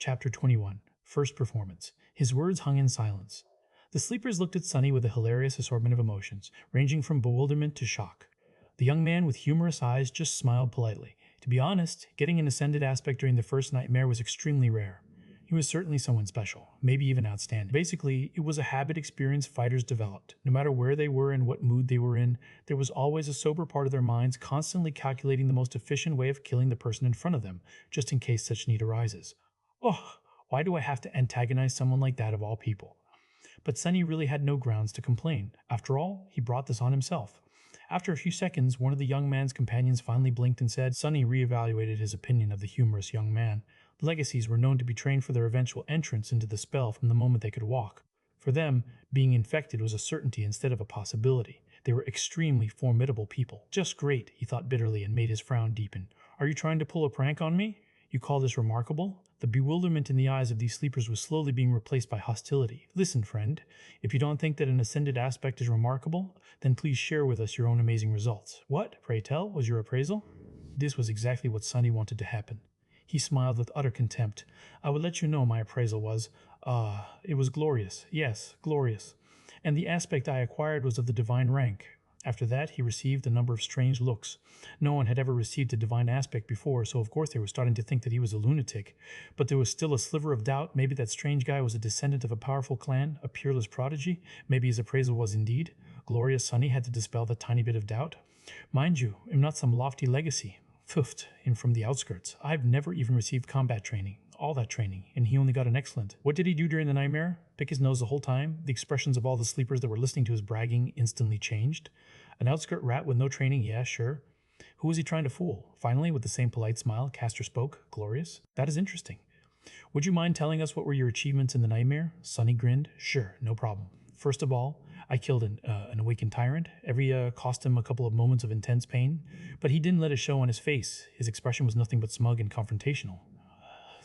Chapter 21. First Performance. His words hung in silence. The sleepers looked at Sonny with a hilarious assortment of emotions, ranging from bewilderment to shock. The young man with humorous eyes just smiled politely. To be honest, getting an ascended aspect during the first nightmare was extremely rare. He was certainly someone special, maybe even outstanding. Basically, it was a habit experience fighters developed. No matter where they were and what mood they were in, there was always a sober part of their minds constantly calculating the most efficient way of killing the person in front of them, just in case such need arises. Oh, why do I have to antagonize someone like that of all people? But Sonny really had no grounds to complain. After all, he brought this on himself. After a few seconds, one of the young man's companions finally blinked and said. Sonny reevaluated his opinion of the humorous young man. The Legacies were known to be trained for their eventual entrance into the spell from the moment they could walk. For them, being infected was a certainty instead of a possibility. They were extremely formidable people. Just great, he thought bitterly and made his frown deepen. Are you trying to pull a prank on me? You call this remarkable? The bewilderment in the eyes of these sleepers was slowly being replaced by hostility. Listen, friend, if you don't think that an ascended aspect is remarkable, then please share with us your own amazing results. What, pray tell, was your appraisal? This was exactly what Sonny wanted to happen. He smiled with utter contempt. I would let you know my appraisal was, it was glorious. Yes, glorious. And the aspect I acquired was of the divine rank. After that, he received a number of strange looks. No one had ever received a divine aspect before, so of course they were starting to think that he was a lunatic. But there was still a sliver of doubt. Maybe that strange guy was a descendant of a powerful clan, a peerless prodigy. Maybe his appraisal was indeed. Glorious Sonny had to dispel that tiny bit of doubt. Mind you, I'm not some lofty legacy. Pfoofed in from the outskirts. I've never even received combat training. All that training, and he only got an excellent. What did he do during the nightmare? Pick his nose the whole time? The expressions of all the sleepers that were listening to his bragging instantly changed. An outskirt rat with no training, yeah, sure. Who was he trying to fool? Finally, with the same polite smile, Castor spoke. Glorious. That is interesting. Would you mind telling us what were your achievements in the nightmare? Sonny grinned. Sure, no problem. First of all, I killed an awakened tyrant. Every cost him a couple of moments of intense pain, but he didn't let it show on his face. His expression was nothing but smug and confrontational.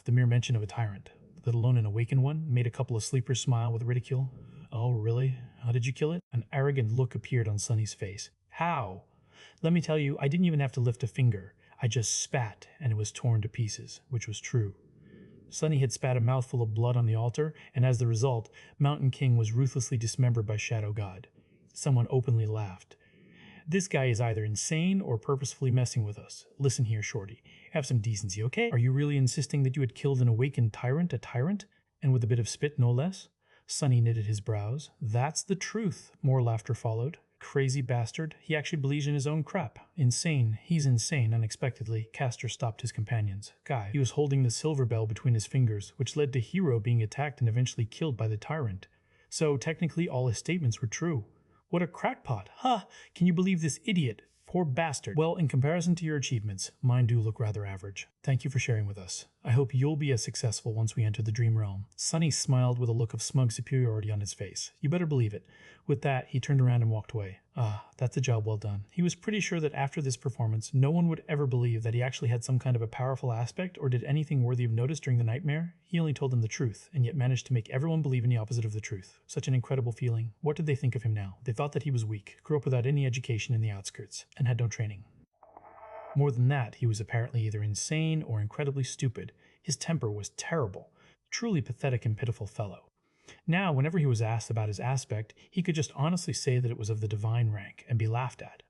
The mere mention of a tyrant, let alone an awakened one, made a couple of sleepers smile with ridicule. Oh, really? How did you kill it? An arrogant look appeared on Sonny's face. How? Let me tell you, I didn't even have to lift a finger. I just spat, and it was torn to pieces, which was true. Sonny had spat a mouthful of blood on the altar, and as the result, Mountain King was ruthlessly dismembered by Shadow God. Someone openly laughed. This guy is either insane or purposefully messing with us. Listen here, Shorty. Have some decency, okay? Are you really insisting that you had killed an awakened tyrant, and with a bit of spit, no less? Sonny knitted his brows. That's the truth. More laughter followed. Crazy bastard. He actually believes in his own crap. Insane. He's insane. Unexpectedly, Castor stopped his companions. Guy. He was holding the silver bell between his fingers, which led to Hero being attacked and eventually killed by the tyrant. So technically all his statements were true. What a crackpot. Ha! Can you believe this idiot? Poor bastard. Well, in comparison to your achievements, mine do look rather average. Thank you for sharing with us. I hope you'll be as successful once we enter the Dream Realm. Sonny smiled with a look of smug superiority on his face. You better believe it. With that, he turned around and walked away. That's a job well done. He was pretty sure that after this performance, no one would ever believe that he actually had some kind of a powerful aspect or did anything worthy of notice during the nightmare. He only told them the truth, and yet managed to make everyone believe in the opposite of the truth. Such an incredible feeling. What did they think of him now? They thought that he was weak, grew up without any education in the outskirts, and had no training. More than that, he was apparently either insane or incredibly stupid. His temper was terrible. Truly pathetic and pitiful fellow. Now, whenever he was asked about his aspect, he could just honestly say that it was of the divine rank and be laughed at.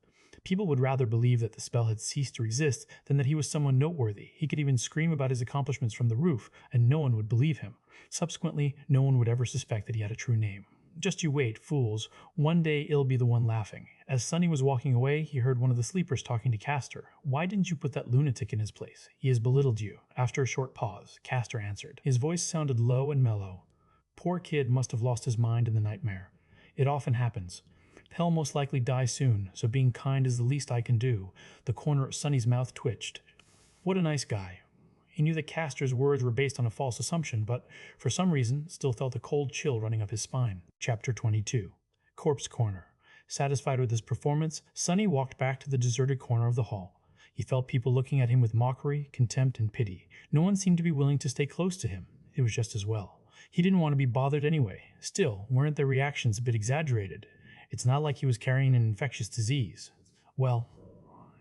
People would rather believe that the spell had ceased to exist than that he was someone noteworthy. He could even scream about his accomplishments from the roof, and no one would believe him. Subsequently, no one would ever suspect that he had a true name. Just you wait, fools. One day he'll be the one laughing. As Sonny was walking away, he heard one of the sleepers talking to Castor. Why didn't you put that lunatic in his place? He has belittled you. After a short pause, Castor answered. His voice sounded low and mellow. Poor kid must have lost his mind in the nightmare. It often happens. He'll most likely die soon, so being kind is the least I can do. The corner of Sonny's mouth twitched. What a nice guy. He knew that Castor's words were based on a false assumption, but for some reason still felt a cold chill running up his spine. Chapter 22. Corpse Corner. Satisfied with his performance, Sonny walked back to the deserted corner of the hall. He felt people looking at him with mockery, contempt, and pity. No one seemed to be willing to stay close to him. It was just as well. He didn't want to be bothered anyway. Still, weren't their reactions a bit exaggerated? It's not like he was carrying an infectious disease. Well,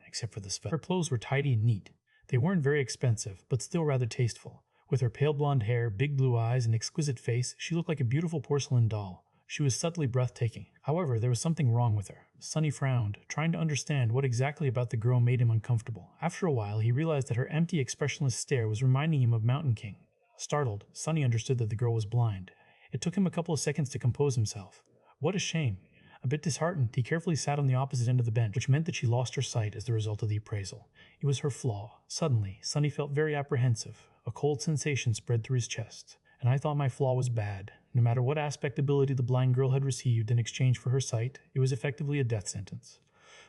except for the spell. Her clothes were tidy and neat. They weren't very expensive, but still rather tasteful. With her pale blonde hair, big blue eyes, and exquisite face, she looked like a beautiful porcelain doll. She was subtly breathtaking. However, there was something wrong with her. Sonny frowned, trying to understand what exactly about the girl made him uncomfortable. After a while, he realized that her empty, expressionless stare was reminding him of Mountain King. Startled, Sonny understood that the girl was blind. It took him a couple of seconds to compose himself. What a shame. A bit disheartened, he carefully sat on the opposite end of the bench, which meant that she lost her sight as the result of the appraisal. It was her flaw. Suddenly, Sonny felt very apprehensive. A cold sensation spread through his chest. And I thought my flaw was bad. No matter what aspect ability the blind girl had received in exchange for her sight, it was effectively a death sentence.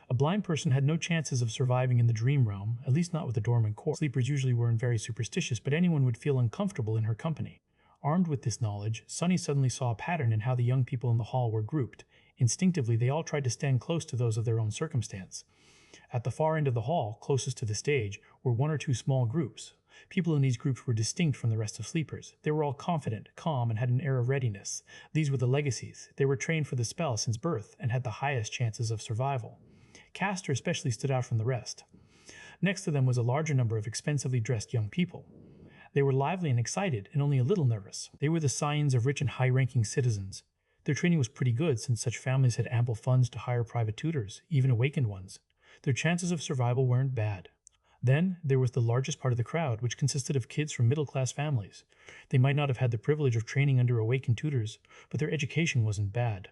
A blind person had no chances of surviving in the dream realm, at least not with a dormant corpse. Sleepers usually weren't very superstitious, but anyone would feel uncomfortable in her company. Armed with this knowledge, Sonny suddenly saw a pattern in how the young people in the hall were grouped. Instinctively, they all tried to stand close to those of their own circumstance. At the far end of the hall, closest to the stage, were one or two small groups. People in these groups were distinct from the rest of sleepers. They were all confident, calm, and had an air of readiness. These were the legacies. They were trained for the spell since birth and had the highest chances of survival. Castor especially stood out from the rest. Next to them was a larger number of expensively dressed young people. They were lively and excited, and only a little nervous. They were the scions of rich and high-ranking citizens. Their training was pretty good since such families had ample funds to hire private tutors, even awakened ones. Their chances of survival weren't bad. Then, there was the largest part of the crowd, which consisted of kids from middle-class families. They might not have had the privilege of training under awakened tutors, but their education wasn't bad.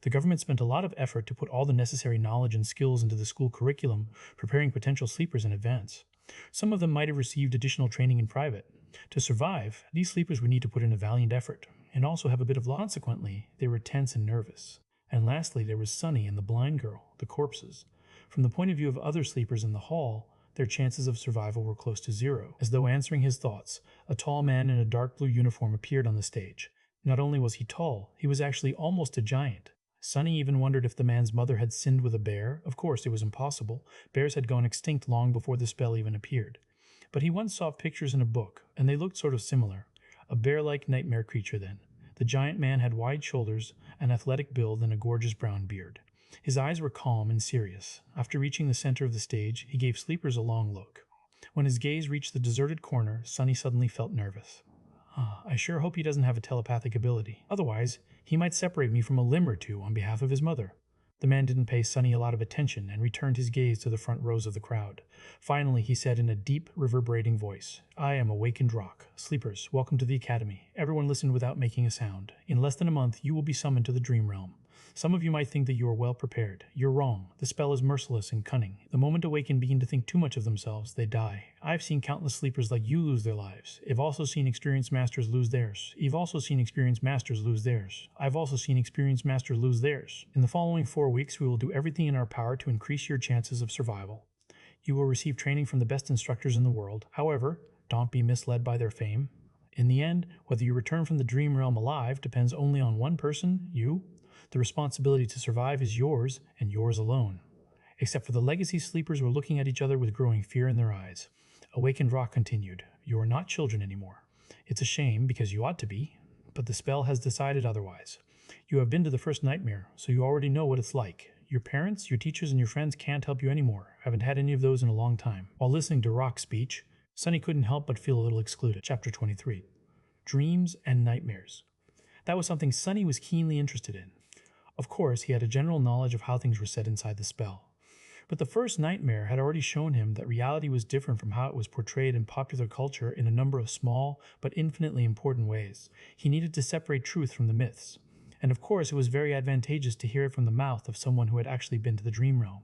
The government spent a lot of effort to put all the necessary knowledge and skills into the school curriculum, preparing potential sleepers in advance. Some of them might have received additional training in private. To survive, these sleepers would need to put in a valiant effort, and also have a bit of luck. Consequently, they were tense and nervous. And lastly, there was Sonny and the blind girl, the corpses. From the point of view of other sleepers in the hall, their chances of survival were close to zero. As though answering his thoughts, a tall man in a dark blue uniform appeared on the stage. Not only was he tall, he was actually almost a giant. Sonny even wondered if the man's mother had sinned with a bear. Of course, it was impossible. Bears had gone extinct long before the spell even appeared. But he once saw pictures in a book, and they looked sort of similar. A bear-like nightmare creature then. The giant man had wide shoulders, an athletic build, and a gorgeous brown beard. His eyes were calm and serious. After reaching the center of the stage, he gave sleepers a long look. When his gaze reached the deserted corner, Sonny suddenly felt nervous. I sure hope he doesn't have a telepathic ability. Otherwise, he might separate me from a limb or two on behalf of his mother. The man didn't pay Sonny a lot of attention and returned his gaze to the front rows of the crowd. Finally, he said in a deep, reverberating voice, "I am Awakened Rock. Sleepers, welcome to the Academy." Everyone listened without making a sound. In less than a month, you will be summoned to the Dream Realm. Some of you might think that you are well prepared. You're wrong. The spell is merciless and cunning. The moment Awakened begin to think too much of themselves, they die. I've seen countless sleepers like you lose their lives. I've also seen experienced masters lose theirs. You've also seen experienced masters lose theirs. I've also seen experienced masters lose theirs. In the following 4 weeks, we will do everything in our power to increase your chances of survival. You will receive training from the best instructors in the world. However, don't be misled by their fame. In the end, whether you return from the Dream Realm alive depends only on one person, you. The responsibility to survive is yours, and yours alone. Except for the legacy sleepers were looking at each other with growing fear in their eyes. Awakened Rock continued, "You are not children anymore. It's a shame, because you ought to be, but the spell has decided otherwise. You have been to the first nightmare, so you already know what it's like. Your parents, your teachers, and your friends can't help you anymore. Haven't had any of those in a long time." While listening to Rock's speech, Sonny couldn't help but feel a little excluded. Chapter 23. Dreams and Nightmares. That was something Sonny was keenly interested in. Of course, he had a general knowledge of how things were said inside the spell. But the first nightmare had already shown him that reality was different from how it was portrayed in popular culture in a number of small but infinitely important ways. He needed to separate truth from the myths. And of course, it was very advantageous to hear it from the mouth of someone who had actually been to the Dream Realm.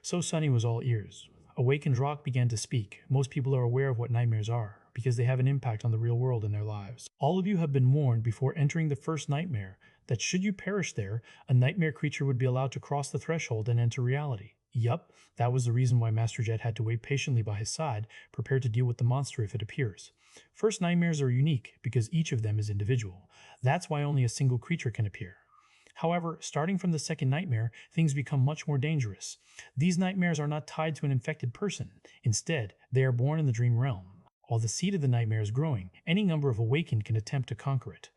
So Sonny was all ears. Awakened Rock began to speak. Most people are aware of what nightmares are, because they have an impact on the real world in their lives. All of you have been warned before entering the first nightmare that should you perish there, a nightmare creature would be allowed to cross the threshold and enter reality. Yup, that was the reason why Master Jet had to wait patiently by his side, prepared to deal with the monster if it appears. First nightmares are unique because each of them is individual. That's why only a single creature can appear. However, starting from the second nightmare, things become much more dangerous. These nightmares are not tied to an infected person. Instead, they are born in the dream realm. While the seed of the nightmare is growing, any number of awakened can attempt to conquer it.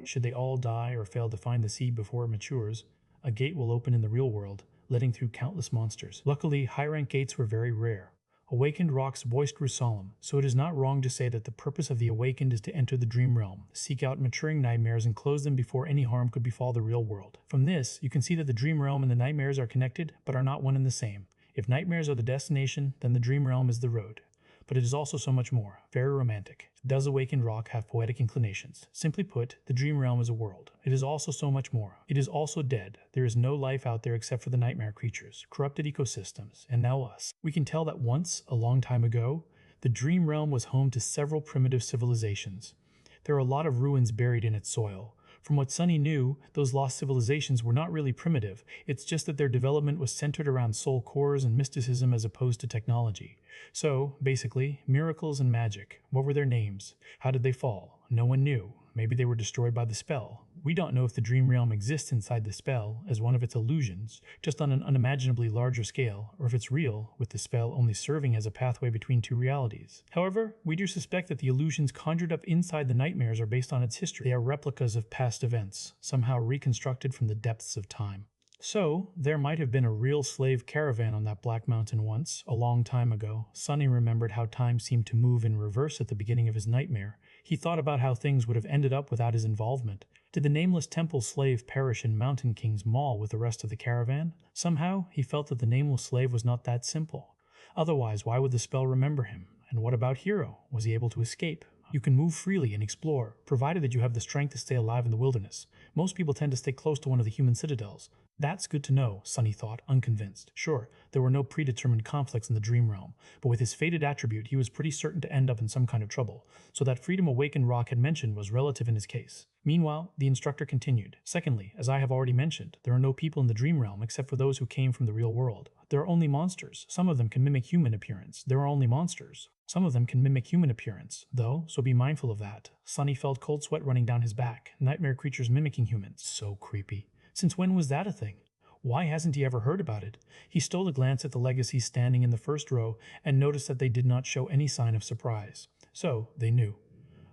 Should they all die or fail to find the seed before it matures, a gate will open in the real world, letting through countless monsters. Luckily, high-rank gates were very rare. Awakened Rock's voice grew solemn, so it is not wrong to say that the purpose of the awakened is to enter the dream realm, seek out maturing nightmares, and close them before any harm could befall the real world. From this, you can see that the dream realm and the nightmares are connected, but are not one and the same. If nightmares are the destination, then the dream realm is the road. But it is also so much more, very romantic. Does Awakened Rock have poetic inclinations? Simply put, the dream realm is a world. It is also so much more. It is also dead. There is no life out there except for the nightmare creatures, corrupted ecosystems, and now us. We can tell that once, a long time ago, the dream realm was home to several primitive civilizations. There are a lot of ruins buried in its soil. From what Sunny knew, those lost civilizations were not really primitive. It's just that their development was centered around soul cores and mysticism as opposed to technology. So, basically, miracles and magic. What were their names? How did they fall? No one knew. Maybe they were destroyed by the spell. We don't know if the dream realm exists inside the spell as one of its illusions, just on an unimaginably larger scale, or if it's real, with the spell only serving as a pathway between two realities. However, we do suspect that the illusions conjured up inside the nightmares are based on its history. They are replicas of past events, somehow reconstructed from the depths of time. So, there might have been a real slave caravan on that Black Mountain once, a long time ago. Sunny remembered how time seemed to move in reverse at the beginning of his nightmare. He thought about how things would have ended up without his involvement. Did the nameless temple slave perish in Mountain King's Mall with the rest of the caravan? Somehow, he felt that the nameless slave was not that simple. Otherwise, why would the spell remember him? And what about Hero? Was he able to escape? You can move freely and explore, provided that you have the strength to stay alive in the wilderness. Most people tend to stay close to one of the human citadels. That's good to know, Sunny thought, unconvinced. Sure, there were no predetermined conflicts in the dream realm, but with his fated attribute, he was pretty certain to end up in some kind of trouble, so that freedom Awakened Rock had mentioned was relative in his case. Meanwhile, the instructor continued. Secondly, as I have already mentioned, there are no people in the dream realm except for those who came from the real world. There are only monsters. Some of them can mimic human appearance. There are only monsters. Some of them can mimic human appearance, though, so be mindful of that. Sunny felt cold sweat running down his back. Nightmare creatures mimicking humans. So creepy. Since when was that a thing? Why hasn't he ever heard about it? He stole a glance at the legacies standing in the first row and noticed that they did not show any sign of surprise. So, they knew.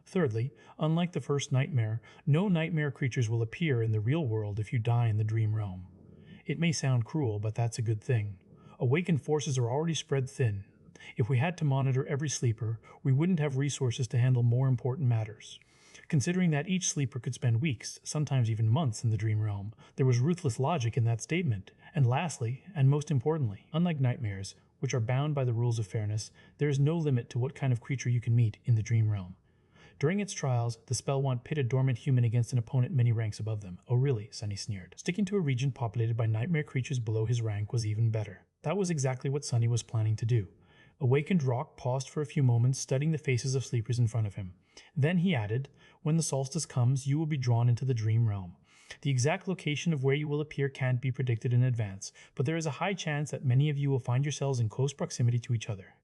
Thirdly, unlike the first nightmare, no nightmare creatures will appear in the real world if you die in the dream realm. It may sound cruel, but that's a good thing. Awakened forces are already spread thin. If we had to monitor every sleeper, we wouldn't have resources to handle more important matters. Considering that each sleeper could spend weeks, sometimes even months in the dream realm, there was ruthless logic in that statement. And lastly, and most importantly, unlike nightmares, which are bound by the rules of fairness, there is no limit to what kind of creature you can meet in the dream realm. During its trials, the spell won't pit a dormant human against an opponent many ranks above them. Oh really, Sunny sneered. Sticking to a region populated by nightmare creatures below his rank was even better. That was exactly what Sunny was planning to do. Awakened Rock paused for a few moments, studying the faces of sleepers in front of him. Then he added, when the solstice comes, you will be drawn into the dream realm. The exact location of where you will appear can't be predicted in advance, but there is a high chance that many of you will find yourselves in close proximity to each other.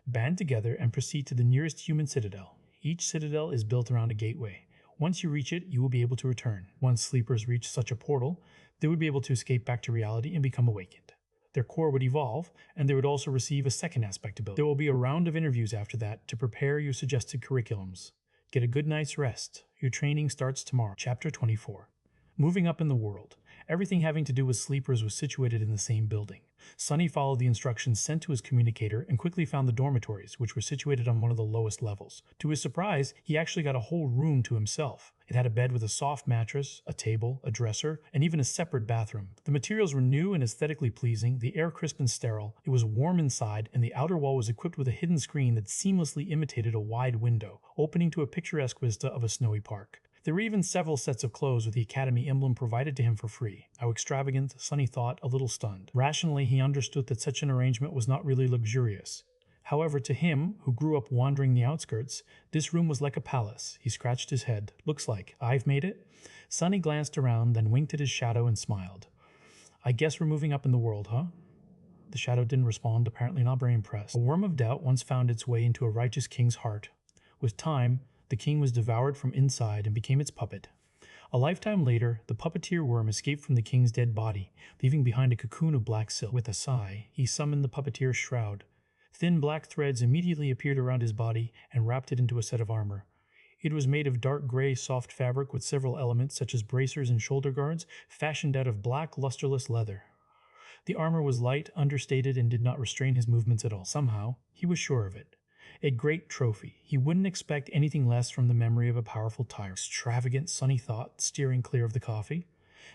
Band together and proceed to the nearest human citadel. Each citadel is built around a gateway. Once you reach it, you will be able to return. Once sleepers reach such a portal, they would be able to escape back to reality and become awakened. Their core would evolve, and they would also receive a second aspect ability. There will be a round of interviews after that to prepare your suggested curriculums. Get a good night's rest. Your training starts tomorrow. Chapter 24. Moving up in the world. Everything having to do with sleepers was situated in the same building. Sunny followed the instructions sent to his communicator and quickly found the dormitories, which were situated on one of the lowest levels. To his surprise, he actually got a whole room to himself. It had a bed with a soft mattress, a table, a dresser, and even a separate bathroom. The materials were new and aesthetically pleasing, the air crisp and sterile. It was warm inside, and the outer wall was equipped with a hidden screen that seamlessly imitated a wide window, opening to a picturesque vista of a snowy park. There were even several sets of clothes with the Academy emblem provided to him for free. How extravagant, Sunny thought, a little stunned. Rationally, he understood that such an arrangement was not really luxurious. However, to him, who grew up wandering the outskirts, this room was like a palace. He scratched his head. Looks like. I've made it? Sunny glanced around, then winked at his shadow and smiled. I guess we're moving up in the world, huh? The shadow didn't respond, apparently not very impressed. A worm of doubt once found its way into a righteous king's heart. With time, the king was devoured from inside and became its puppet. A lifetime later, the puppeteer worm escaped from the king's dead body, leaving behind a cocoon of black silk. With a sigh, he summoned the puppeteer's shroud. Thin black threads immediately appeared around his body and wrapped it into a set of armor. It was made of dark gray soft fabric with several elements such as bracers and shoulder guards, fashioned out of black lusterless leather. The armor was light, understated, and did not restrain his movements at all. Somehow, he was sure of it. A great trophy. He wouldn't expect anything less from the memory of a powerful tyrant. Extravagant, sunny thought, steering clear of the coffee.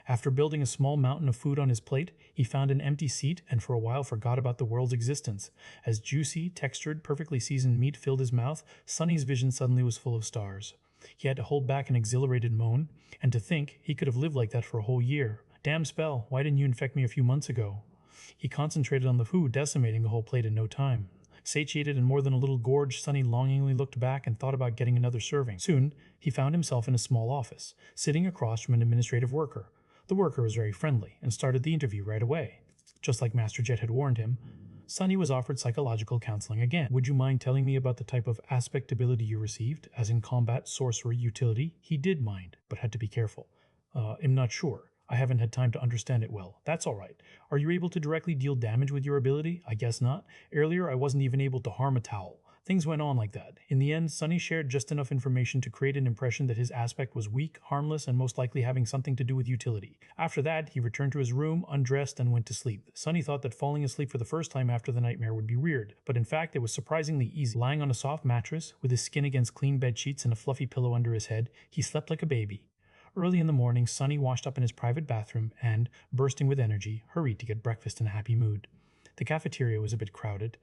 After building a small mountain of food on his plate, he found an empty seat and for a while forgot about the world's existence. As juicy, textured, perfectly seasoned meat filled his mouth, Sonny's vision suddenly was full of stars. He had to hold back an exhilarated moan, and to think he could have lived like that for a whole year. Damn spell, why didn't you infect me a few months ago? He concentrated on the food, decimating the whole plate in no time. Satiated and more than a little gorged, Sonny longingly looked back and thought about getting another serving. Soon, he found himself in a small office, sitting across from an administrative worker. The worker was very friendly and started the interview right away. Just like Master Jet had warned him, Sonny was offered psychological counseling again. Would you mind telling me about the type of aspect ability you received, as in combat, sorcery, utility? He did mind, but had to be careful. I'm not sure. I haven't had time to understand it well. That's all right. Are you able to directly deal damage with your ability? I guess not. Earlier, I wasn't even able to harm a towel. Things went on like that. In the end, Sonny shared just enough information to create an impression that his aspect was weak, harmless, and most likely having something to do with utility. After that, he returned to his room, undressed, and went to sleep. Sonny thought that falling asleep for the first time after the nightmare would be weird, but in fact it was surprisingly easy. Lying on a soft mattress, with his skin against clean bed sheets and a fluffy pillow under his head, he slept like a baby. Early in the morning, Sonny washed up in his private bathroom and, bursting with energy, hurried to get breakfast in a happy mood. The cafeteria was a bit crowded.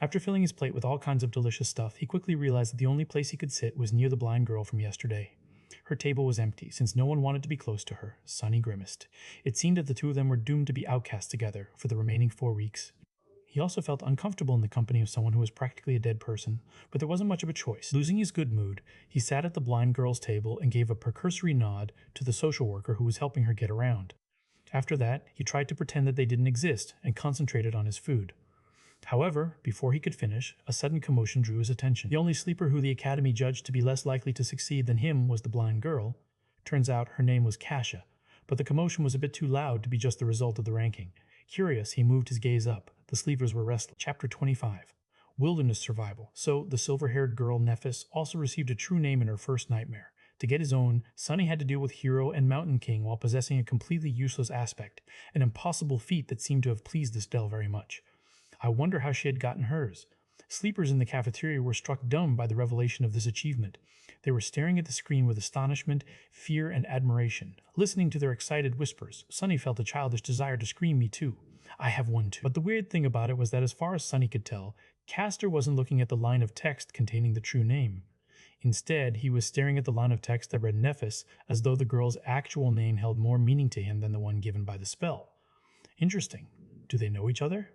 After filling his plate with all kinds of delicious stuff, he quickly realized that the only place he could sit was near the blind girl from yesterday. Her table was empty, since no one wanted to be close to her. Sonny grimaced. It seemed that the two of them were doomed to be outcast together for the remaining 4 weeks. He also felt uncomfortable in the company of someone who was practically a dead person, but there wasn't much of a choice. Losing his good mood, he sat at the blind girl's table and gave a precursory nod to the social worker who was helping her get around. After that, he tried to pretend that they didn't exist and concentrated on his food. However, before he could finish, a sudden commotion drew his attention. The only sleeper who the Academy judged to be less likely to succeed than him was the blind girl. Turns out her name was Kasia, but the commotion was a bit too loud to be just the result of the ranking. Curious, he moved his gaze up. The sleepers were restless. Chapter 25. Wilderness Survival. So, the silver-haired girl Nephis also received a true name in her first nightmare. To get his own, Sonny had to deal with Hero and Mountain King while possessing a completely useless aspect, an impossible feat that seemed to have pleased Estelle very much. I wonder how she had gotten hers. Sleepers in the cafeteria were struck dumb by the revelation of this achievement. They were staring at the screen with astonishment, fear, and admiration. Listening to their excited whispers, Sonny felt a childish desire to scream, "Me too. I have one too." But the weird thing about it was that as far as Sonny could tell, Castor wasn't looking at the line of text containing the true name. Instead, he was staring at the line of text that read Nephis, as though the girl's actual name held more meaning to him than the one given by the spell. Interesting. Do they know each other?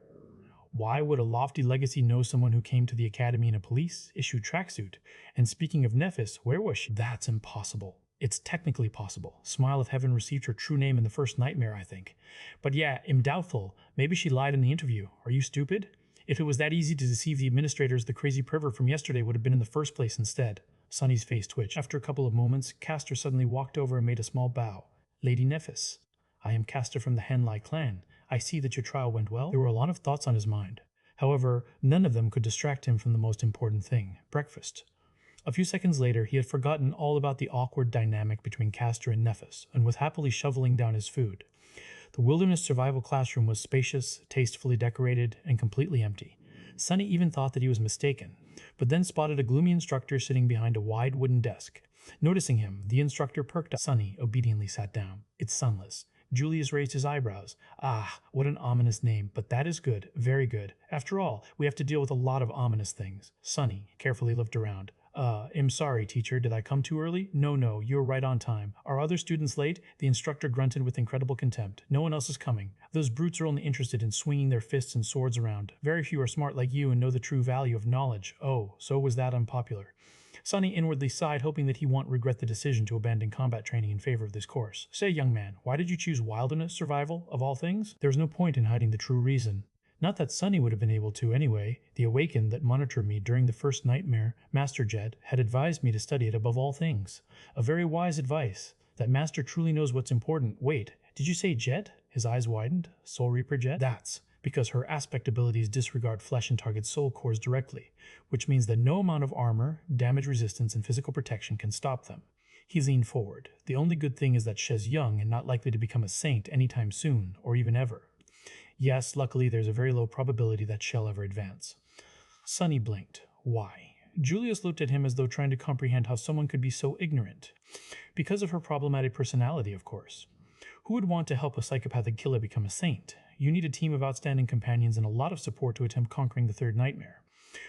Why would a lofty legacy know someone who came to the Academy in a police-issued tracksuit? And speaking of Nephis, where was she? That's impossible. It's technically possible. Smile of Heaven received her true name in the first nightmare, I think. But yeah, I'm doubtful. Maybe she lied in the interview. Are you stupid? If it was that easy to deceive the administrators, the crazy pervert from yesterday would have been in the first place instead. Sonny's face twitched. After a couple of moments, Castor suddenly walked over and made a small bow. Lady Nephis, I am Castor from the Henlai clan. I see that your trial went well. There were a lot of thoughts on his mind. However, none of them could distract him from the most important thing, breakfast. A few seconds later, he had forgotten all about the awkward dynamic between Castor and Nephis, and was happily shoveling down his food. The wilderness survival classroom was spacious, tastefully decorated, and completely empty. Sonny even thought that he was mistaken, but then spotted a gloomy instructor sitting behind a wide wooden desk. Noticing him, the instructor perked up. Sonny obediently sat down. It's Sunless. Julius raised his eyebrows. Ah, what an ominous name, but that is good, very good. After all, we have to deal with a lot of ominous things. Sonny carefully looked around. I'm sorry, teacher, did I come too early? No, you're right on time. Are other students late? The instructor grunted with incredible contempt. No one else is coming. Those brutes are only interested in swinging their fists and swords around. Very few are smart like you and know the true value of knowledge. Oh, so was that unpopular. Sonny inwardly sighed, hoping that he won't regret the decision to abandon combat training in favor of this course. Say, young man, why did you choose wilderness survival, of all things? There's no point in hiding the true reason. Not that Sonny would have been able to anyway. The Awakened that monitored me during the first nightmare, Master Jet, had advised me to study it above all things. A very wise advice. That master truly knows what's important. Wait, did you say Jet? His eyes widened. Soul Reaper Jet? That's because her aspect abilities disregard flesh and target soul cores directly, which means that no amount of armor, damage resistance, and physical protection can stop them. He leaned forward. The only good thing is that She's young and not likely to become a saint anytime soon, or even ever. Yes, luckily there's a very low probability that she'll ever advance. Sunny blinked. Why? Julius looked at him as though trying to comprehend how someone could be so ignorant. Because of her problematic personality, of course. Who would want to help a psychopathic killer become a saint? You need a team of outstanding companions and a lot of support to attempt conquering the third nightmare.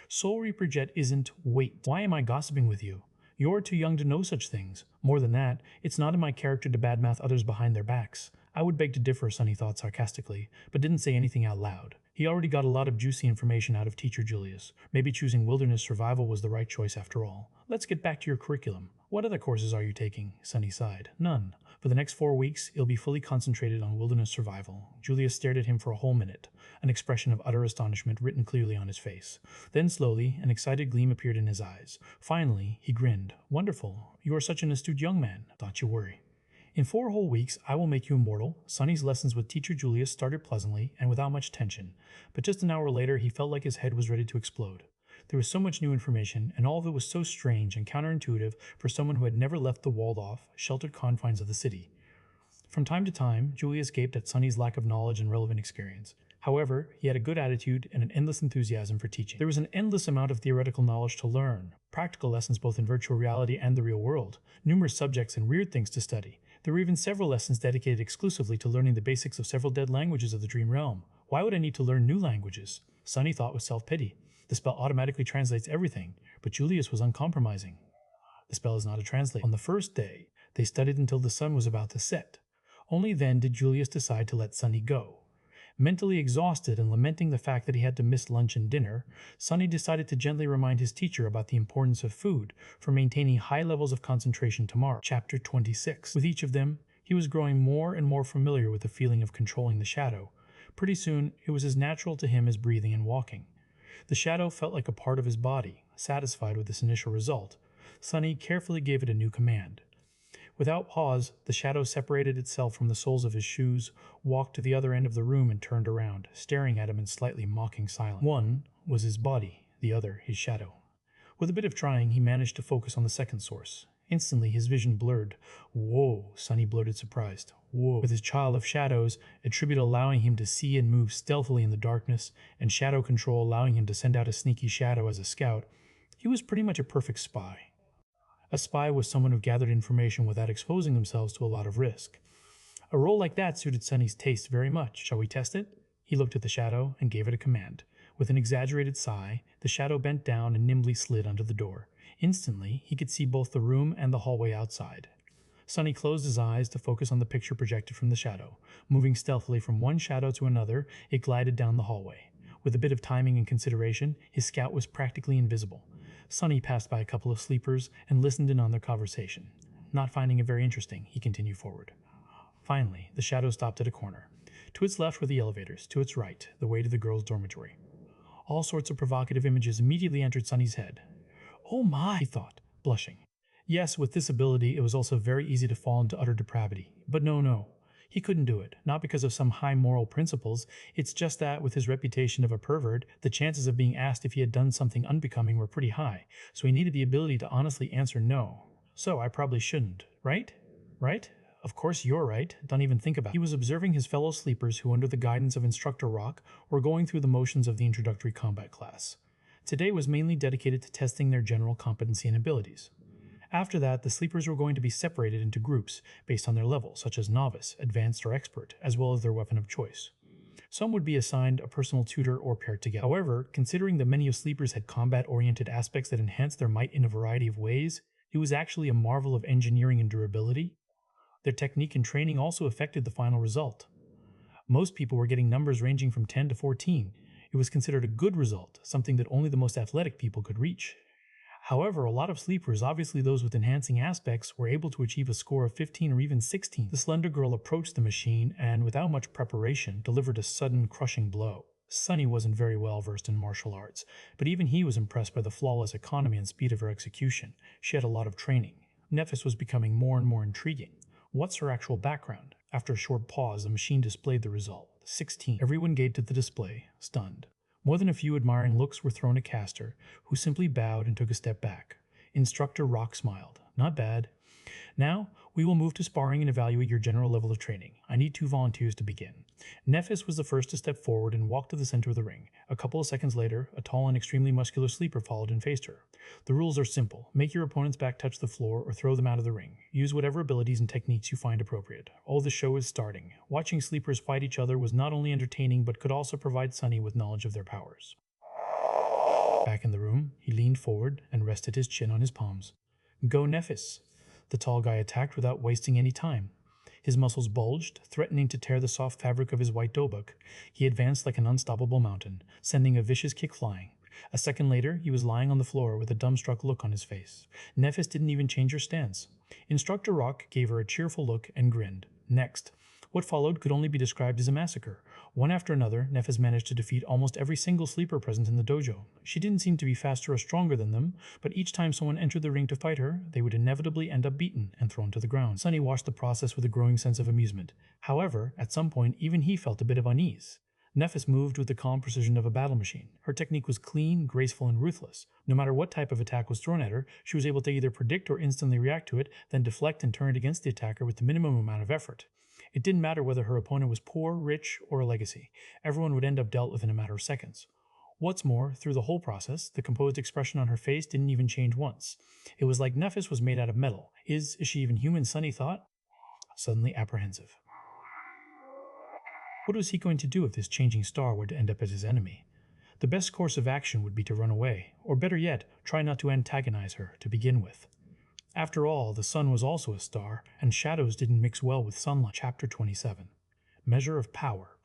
Soul Reaper Jet isn't, wait, why am I gossiping with you? You're too young to know such things. More than that, it's not in my character to badmouth others behind their backs. I would beg to differ, Sonny thought sarcastically, but didn't say anything out loud. He already got a lot of juicy information out of teacher Julius. Maybe choosing wilderness survival was the right choice after all. Let's get back to your curriculum. What other courses are you taking? Sonny sighed. None. For the next 4 weeks, it'll be fully concentrated on wilderness survival. Julius stared at him for a whole minute, an expression of utter astonishment written clearly on his face. Then slowly, an excited gleam appeared in his eyes. Finally, he grinned. Wonderful. You are such an astute young man. Don't you worry. In 4 whole weeks, I will make you immortal. Sonny's lessons with teacher Julius started pleasantly and without much tension, but just an hour later he felt like his head was ready to explode. There was so much new information, and all of it was so strange and counterintuitive for someone who had never left the walled-off, sheltered confines of the city. From time to time, Julius gaped at Sonny's lack of knowledge and relevant experience. However, he had a good attitude and an endless enthusiasm for teaching. There was an endless amount of theoretical knowledge to learn, practical lessons both in virtual reality and the real world, numerous subjects and weird things to study. There were even several lessons dedicated exclusively to learning the basics of several dead languages of the Dream Realm. Why would I need to learn new languages? Sonny thought with self-pity. The spell automatically translates everything, but Julius was uncompromising. The spell is not a translate. On the first day, they studied until the sun was about to set. Only then did Julius decide to let Sonny go. Mentally exhausted and lamenting the fact that he had to miss lunch and dinner, Sonny decided to gently remind his teacher about the importance of food for maintaining high levels of concentration tomorrow. Chapter 26. With each of them, he was growing more and more familiar with the feeling of controlling the shadow. Pretty soon, it was as natural to him as breathing and walking. The shadow felt like a part of his body. Satisfied with this initial result, Sonny carefully gave it a new command. Without pause, the shadow separated itself from the soles of his shoes, walked to the other end of the room and turned around, staring at him in slightly mocking silence. One was his body, the other his shadow. With a bit of trying, he managed to focus on the second source. Instantly, his vision blurred. Whoa, Sonny blurted surprised. Whoa. With his child of shadows, attribute allowing him to see and move stealthily in the darkness, and shadow control allowing him to send out a sneaky shadow as a scout, he was pretty much a perfect spy. A spy was someone who gathered information without exposing themselves to a lot of risk. A role like that suited Sonny's taste very much. Shall we test it? He looked at the shadow and gave it a command. With an exaggerated sigh, the shadow bent down and nimbly slid under the door. Instantly, he could see both the room and the hallway outside. Sonny closed his eyes to focus on the picture projected from the shadow. Moving stealthily from one shadow to another, it glided down the hallway. With a bit of timing and consideration, his scout was practically invisible. Sonny passed by a couple of sleepers and listened in on their conversation. Not finding it very interesting, he continued forward. Finally, the shadow stopped at a corner. To its left were the elevators, to its right, the way to the girls' dormitory. All sorts of provocative images immediately entered Sonny's head. Oh my, he thought, blushing. Yes, with this ability, it was also very easy to fall into utter depravity. But no. He couldn't do it, not because of some high moral principles. It's just that, with his reputation of a pervert, the chances of being asked if he had done something unbecoming were pretty high, so he needed the ability to honestly answer no. So I probably shouldn't, right? Right? Of course you're right, don't even think about it. He was observing his fellow sleepers who, under the guidance of Instructor Rock, were going through the motions of the introductory combat class. Today was mainly dedicated to testing their general competency and abilities. After that, the sleepers were going to be separated into groups based on their level, such as novice, advanced, or expert, as well as their weapon of choice. Some would be assigned a personal tutor or paired together. However, considering that many of sleepers had combat-oriented aspects that enhanced their might in a variety of ways, it was actually a marvel of engineering and durability. Their technique and training also affected the final result. Most people were getting numbers ranging from 10 to 14. It was considered a good result, something that only the most athletic people could reach. However, a lot of sleepers, obviously those with enhancing aspects, were able to achieve a score of 15 or even 16. The slender girl approached the machine and, without much preparation, delivered a sudden, crushing blow. Sonny wasn't very well versed in martial arts, but even he was impressed by the flawless economy and speed of her execution. She had a lot of training. Nephis was becoming more and more intriguing. What's her actual background? After a short pause, the machine displayed the result. 16. Everyone gazed at the display, stunned. More than a few admiring looks were thrown at Castor, who simply bowed and took a step back. Instructor Rock smiled. Not bad. Now, we will move to sparring and evaluate your general level of training. I need 2 volunteers to begin. Nephis was the first to step forward and walk to the center of the ring. A couple of seconds later, a tall and extremely muscular sleeper followed and faced her. The rules are simple. Make your opponent's back touch the floor or throw them out of the ring. Use whatever abilities and techniques you find appropriate. Oh, the show is starting. Watching sleepers fight each other was not only entertaining but could also provide Sunny with knowledge of their powers. Back in the room, he leaned forward and rested his chin on his palms. Go, Nephis. The tall guy attacked without wasting any time. His muscles bulged, threatening to tear the soft fabric of his white dobuk. He advanced like an unstoppable mountain, sending a vicious kick flying. A second later, he was lying on the floor with a dumbstruck look on his face. Nephis didn't even change her stance. Instructor Rock gave her a cheerful look and grinned. Next. What followed could only be described as a massacre. One after another, Nephis managed to defeat almost every single sleeper present in the dojo. She didn't seem to be faster or stronger than them, but each time someone entered the ring to fight her, they would inevitably end up beaten and thrown to the ground. Sunny watched the process with a growing sense of amusement. However, at some point, even he felt a bit of unease. Nephis moved with the calm precision of a battle machine. Her technique was clean, graceful, and ruthless. No matter what type of attack was thrown at her, she was able to either predict or instantly react to it, then deflect and turn it against the attacker with the minimum amount of effort. It didn't matter whether her opponent was poor, rich, or a legacy. Everyone would end up dealt with in a matter of seconds. What's more, through the whole process, the composed expression on her face didn't even change once. It was like Nephis was made out of metal. Is she even human, Sunny thought? Suddenly apprehensive. What was he going to do if this changing star were to end up as his enemy? The best course of action would be to run away, or better yet, try not to antagonize her to begin with. After all, the sun was also a star, and shadows didn't mix well with sunlight. Chapter 27. Measure of Power.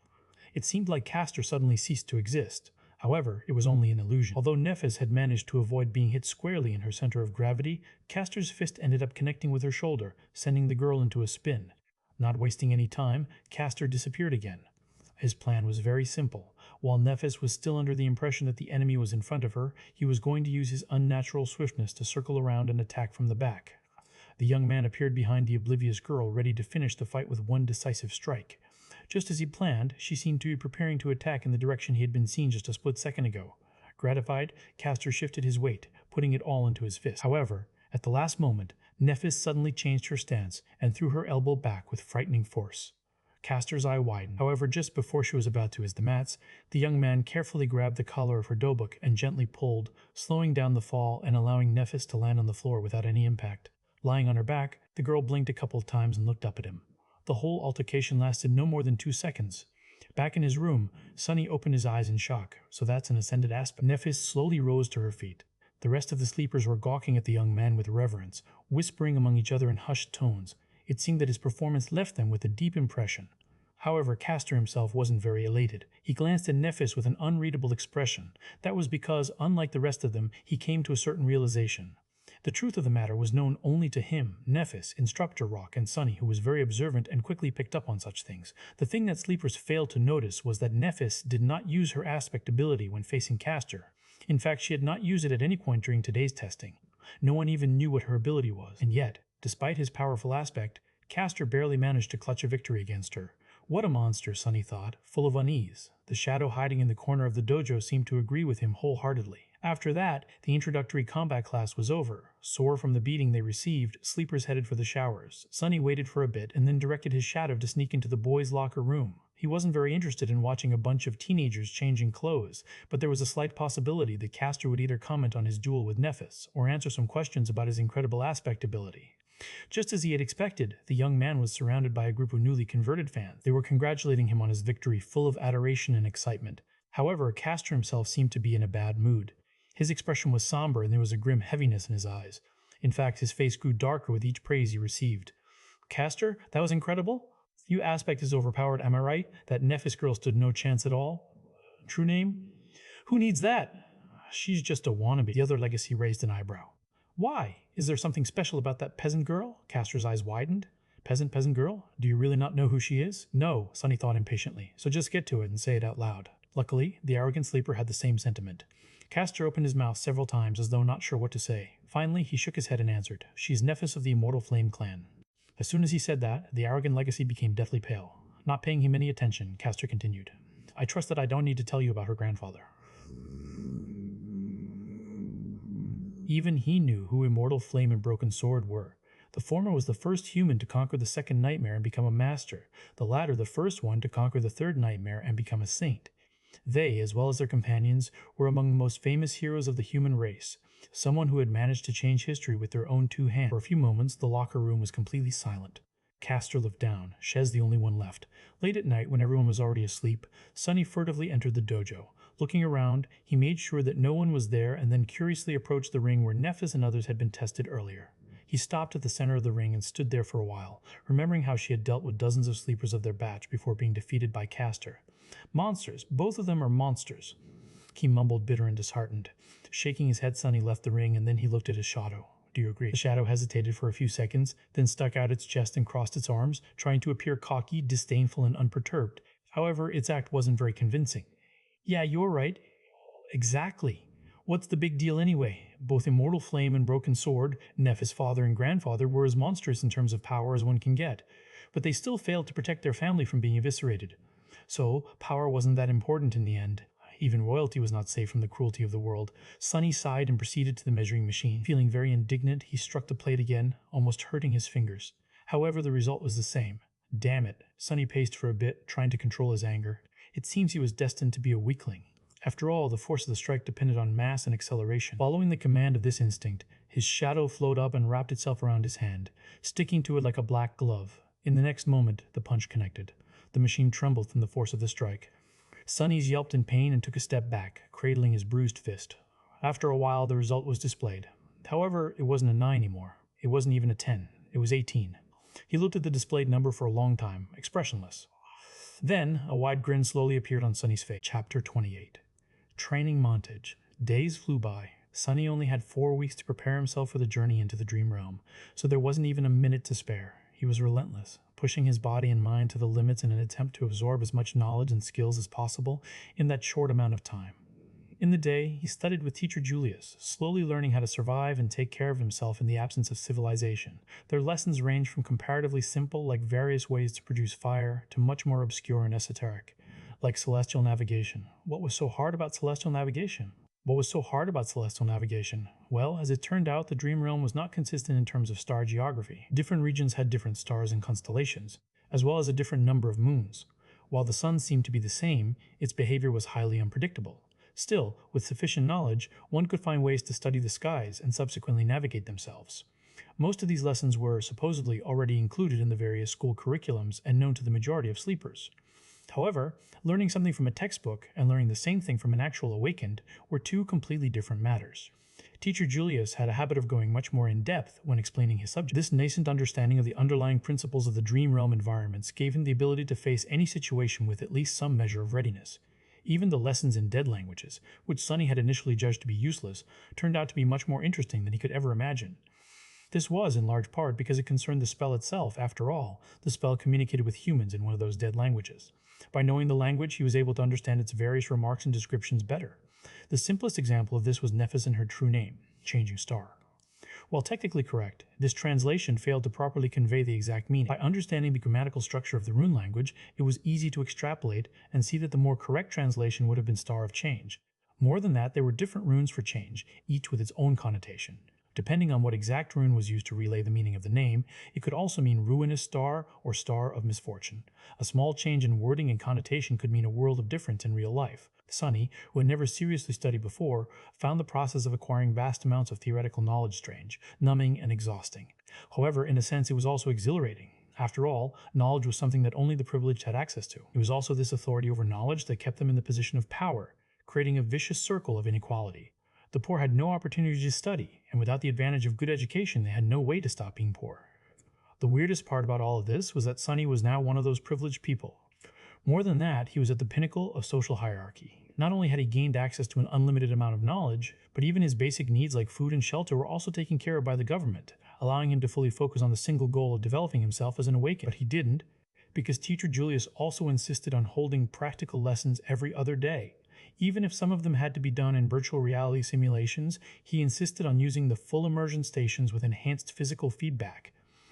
It seemed like Castor suddenly ceased to exist. However, it was only an illusion. Although Nephis had managed to avoid being hit squarely in her center of gravity, Castor's fist ended up connecting with her shoulder, sending the girl into a spin. Not wasting any time, Castor disappeared again. His plan was very simple. While Nephis was still under the impression that the enemy was in front of her, he was going to use his unnatural swiftness to circle around and attack from the back. The young man appeared behind the oblivious girl, ready to finish the fight with one decisive strike. Just as he planned, she seemed to be preparing to attack in the direction he had been seen just a split second ago. Gratified, Castor shifted his weight, putting it all into his fist. However, at the last moment, Nephis suddenly changed her stance and threw her elbow back with frightening force. Castor's eye widened. However, just before she was about to hit the mats, the young man carefully grabbed the collar of her dobuk and gently pulled, slowing down the fall and allowing Nephis to land on the floor without any impact. Lying on her back, the girl blinked a couple of times and looked up at him. The whole altercation lasted no more than 2 seconds. Back in his room, Sunny opened his eyes in shock. So that's an ascended aspect. Nephis slowly rose to her feet. The rest of the sleepers were gawking at the young man with reverence, whispering among each other in hushed tones. It seemed that his performance left them with a deep impression. However, Castor himself wasn't very elated. He glanced at Nephis with an unreadable expression. That was because, unlike the rest of them, he came to a certain realization. The truth of the matter was known only to him, Nephis, Instructor Rock, and Sunny, who was very observant and quickly picked up on such things. The thing that sleepers failed to notice was that Nephis did not use her aspect ability when facing Castor. In fact, she had not used it at any point during today's testing. No one even knew what her ability was. And yet, despite his powerful aspect, Castor barely managed to clutch a victory against her. What a monster, Sunny thought, full of unease. The shadow hiding in the corner of the dojo seemed to agree with him wholeheartedly. After that, the introductory combat class was over. Sore from the beating they received, sleepers headed for the showers. Sunny waited for a bit and then directed his shadow to sneak into the boys' locker room. He wasn't very interested in watching a bunch of teenagers changing clothes, but there was a slight possibility that Castor would either comment on his duel with Nephis or answer some questions about his incredible aspect ability. Just as he had expected, the young man was surrounded by a group of newly converted fans. They were congratulating him on his victory, full of adoration and excitement. However, Castor himself seemed to be in a bad mood. His expression was somber and there was a grim heaviness in his eyes. In fact, his face grew darker with each praise he received. Castor, that was incredible? Your aspect is overpowered, am I right? That Nephis girl stood no chance at all? True name? Who needs that? She's just a wannabe. The other legacy raised an eyebrow. Why? Is there something special about that peasant girl? Castor's eyes widened. Peasant girl? Do you really not know who she is? No, Sunny thought impatiently, so just get to it and say it out loud. Luckily, the arrogant sleeper had the same sentiment. Castor opened his mouth several times as though not sure what to say. Finally, he shook his head and answered, She's Nephis of the Immortal Flame clan. As soon as he said that, the arrogant legacy became deathly pale. Not paying him any attention, Castor continued. I trust that I don't need to tell you about her grandfather. Even he knew who Immortal Flame and Broken Sword were. The former was the first human to conquer the second nightmare and become a master, the latter the first one to conquer the third nightmare and become a saint. They, as well as their companions, were among the most famous heroes of the human race, someone who had managed to change history with their own two hands. For a few moments, the locker room was completely silent. Castor looked down, Shez the only one left. Late at night, when everyone was already asleep, Sunny furtively entered the dojo. Looking around, he made sure that no one was there and then curiously approached the ring where Nephis and others had been tested earlier. He stopped at the center of the ring and stood there for a while, remembering how she had dealt with dozens of sleepers of their batch before being defeated by Castor. Monsters, both of them are monsters, he mumbled, bitter and disheartened. Shaking his head, Sunny left the ring, and then he looked at his shadow. Do you agree? The shadow hesitated for a few seconds, then stuck out its chest and crossed its arms, trying to appear cocky, disdainful, and unperturbed. However, its act wasn't very convincing. Yeah, you're right. Exactly. What's the big deal anyway? Both Immortal Flame and Broken Sword, Nephis' father and grandfather, were as monstrous in terms of power as one can get, but they still failed to protect their family from being eviscerated. So, power wasn't that important in the end. Even royalty was not safe from the cruelty of the world. Sunny sighed and proceeded to the measuring machine. Feeling very indignant, he struck the plate again, almost hurting his fingers. However, the result was the same. Damn it. Sunny paced for a bit, trying to control his anger. It seems he was destined to be a weakling. After all, the force of the strike depended on mass and acceleration. Following the command of this instinct, his shadow flowed up and wrapped itself around his hand, sticking to it like a black glove. In the next moment, the punch connected. The machine trembled from the force of the strike. Sunny's yelped in pain and took a step back, cradling his bruised fist. After a while, the result was displayed. However, it wasn't a 9 anymore. It wasn't even a 10. It was 18. He looked at the displayed number for a long time, expressionless. Then, a wide grin slowly appeared on Sunny's face. Chapter 28. Training montage. Days flew by. Sunny only had 4 weeks to prepare himself for the journey into the dream realm, so there wasn't even a minute to spare. He was relentless, pushing his body and mind to the limits in an attempt to absorb as much knowledge and skills as possible in that short amount of time. In the day, he studied with teacher Julius, slowly learning how to survive and take care of himself in the absence of civilization. Their lessons ranged from comparatively simple, like various ways to produce fire, to much more obscure and esoteric, like celestial navigation. What was so hard about celestial navigation? Well, as it turned out, the dream realm was not consistent in terms of star geography. Different regions had different stars and constellations, as well as a different number of moons. While the sun seemed to be the same, its behavior was highly unpredictable. Still, with sufficient knowledge, one could find ways to study the skies and subsequently navigate themselves. Most of these lessons were supposedly already included in the various school curriculums and known to the majority of sleepers. However, learning something from a textbook and learning the same thing from an actual awakened were two completely different matters. Teacher Julius had a habit of going much more in depth when explaining his subject. This nascent understanding of the underlying principles of the dream realm environments gave him the ability to face any situation with at least some measure of readiness. Even the lessons in dead languages, which Sunny had initially judged to be useless, turned out to be much more interesting than he could ever imagine. This was, in large part, because it concerned the spell itself. After all, the spell communicated with humans in one of those dead languages. By knowing the language, he was able to understand its various remarks and descriptions better. The simplest example of this was Nephis and her true name, Changing Star. While technically correct, this translation failed to properly convey the exact meaning. By understanding the grammatical structure of the rune language, it was easy to extrapolate and see that the more correct translation would have been Star of Change. More than that, there were different runes for change, each with its own connotation. Depending on what exact rune was used to relay the meaning of the name, it could also mean ruinous star or star of misfortune. A small change in wording and connotation could mean a world of difference in real life. Sunny, who had never seriously studied before, found the process of acquiring vast amounts of theoretical knowledge strange, numbing, and exhausting. However, in a sense, it was also exhilarating. After all, knowledge was something that only the privileged had access to. It was also this authority over knowledge that kept them in the position of power, creating a vicious circle of inequality. The poor had no opportunity to study, and without the advantage of good education, they had no way to stop being poor. The weirdest part about all of this was that Sunny was now one of those privileged people. More than that, he was at the pinnacle of social hierarchy. Not only had he gained access to an unlimited amount of knowledge, but even his basic needs like food and shelter were also taken care of by the government, allowing him to fully focus on the single goal of developing himself as an awakened. But he didn't, because teacher Julius also insisted on holding practical lessons every other day. Even if some of them had to be done in virtual reality simulations, he insisted on using the full immersion stations with enhanced physical feedback.